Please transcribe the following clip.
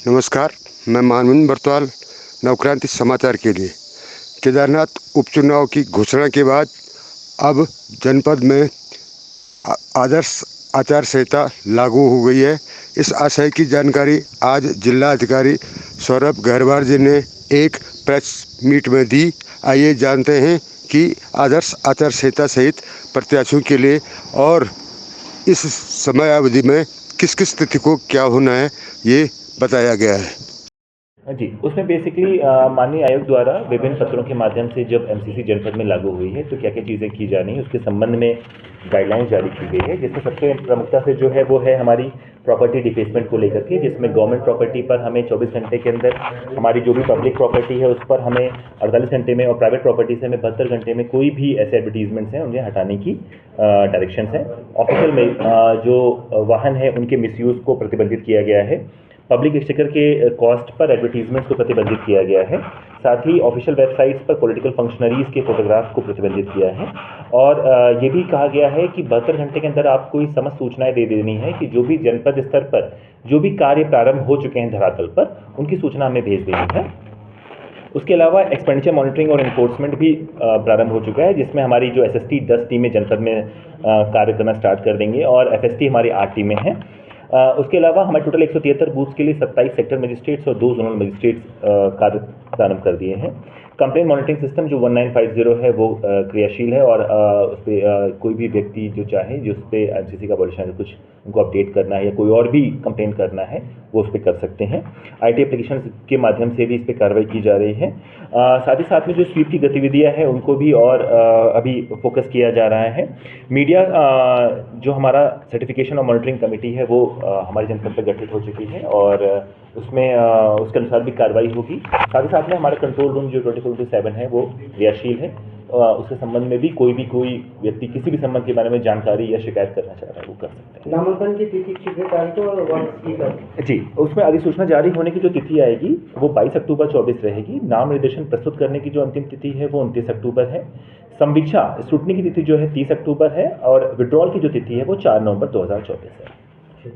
नमस्कार, मैं मानविंद बरतवाल नवक्रांति समाचार के लिए। केदारनाथ उपचुनाव की घोषणा के बाद अब जनपद में आदर्श आचार संहिता लागू हो गई है। इस आशय की जानकारी आज जिला अधिकारी सौरभ गहरवार जी ने एक प्रेस मीट में दी। आइए जानते हैं कि आदर्श आचार संहिता सहित प्रत्याशियों के लिए और इस समय अवधि में किस किस तिथि को क्या होना है, ये बताया गया है। जी, उसमें बेसिकली माननीय आयोग द्वारा विभिन्न पत्रों के माध्यम से जब एमसीसी जनपद में लागू हुई है तो क्या क्या चीज़ें की जानी है उसके संबंध में गाइडलाइंस जारी की गई है, जिसमें सबसे प्रमुखता से जो है वो है हमारी प्रॉपर्टी डिफेसमेंट को लेकर के, जिसमें गवर्नमेंट प्रॉपर्टी पर हमें 24 घंटे के अंदर, हमारी जो भी पब्लिक प्रॉपर्टी है उस पर हमें 48 घंटे में, और प्राइवेट प्रॉपर्टी से हमें 72 घंटे में कोई भी ऐसे एडवर्टीजमेंट्स हैं उन्हें हटाने की डायरेक्शंस हैं। ऑफिशियल में जो वाहन है उनके मिसयूज़ को प्रतिबंधित किया गया है। पब्लिक एक्सचेकर के कॉस्ट पर एडवर्टीजमेंट्स को प्रतिबंधित किया गया है। साथ ही ऑफिशियल वेबसाइट्स पर पॉलिटिकल फंक्शनरीज के फोटोग्राफ्स को प्रतिबंधित किया है। और ये भी कहा गया है कि 72 घंटे के अंदर आपको कोई समस्त सूचनाएं दे देनी है कि जो भी जनपद स्तर पर जो भी कार्य प्रारंभ हो चुके हैं धरातल पर, उनकी सूचना हमें भेज देनी है। उसके अलावा एक्सपेंडिचर मॉनिटरिंग और इन्फोर्समेंट भी प्रारंभ हो चुका है, जिसमें हमारी जो एसएसटी 10 टीमें जनपद में कार्य करना स्टार्ट कर देंगे और एफएसटी हमारी 8 टीमें हैं। उसके अलावा हमारे टोटल 173 बूथ्स के लिए 27 सेक्टर मजिस्ट्रेट्स और 2 जोनल मजिस्ट्रेट्स कार्य प्रारंभ कर दिए हैं। कंप्लेंट मॉनिटरिंग सिस्टम जो 1950 है वो क्रियाशील है और उस पर कोई भी व्यक्ति जो चाहे, जो उस पर एमसीसी का बॉडी कुछ उनको अपडेट करना है या कोई और भी कंप्लेन करना है वो उस पर कर सकते हैं। आईटी एप्लीकेशन के माध्यम से भी इस पर कार्रवाई की जा रही है। साथ ही साथ में जो स्वीप की गतिविधियां हैं उनको भी और अभी फोकस किया जा रहा है। मीडिया जो हमारा सर्टिफिकेशन और मॉनिटरिंग कमेटी है वो हमारे जनपद पर गठित हो चुकी है और उसमें उसके अनुसार भी कार्रवाई होगी। साथ ही साथ में हमारा कंट्रोल रूम जो 24/7 है वो क्रियाशील है। उसके संबंध में भी कोई व्यक्ति किसी भी संबंध के बारे में जानकारी या शिकायत करना चाह रहा है वो कर सकते हैं। नामांकन की तिथि 6 तारीख और जी, उसमें अधिसूचना जारी होने की जो तिथि आएगी वो 22 अक्टूबर 24 रहेगी। नाम निर्देशन प्रस्तुत करने की जो अंतिम तिथि है वो 29 अक्टूबर है। समीक्षा स्क्रूटनी की तिथि जो है 30 अक्टूबर है और विड्रॉल की जो तिथि है वो 4 नवंबर 2024 है।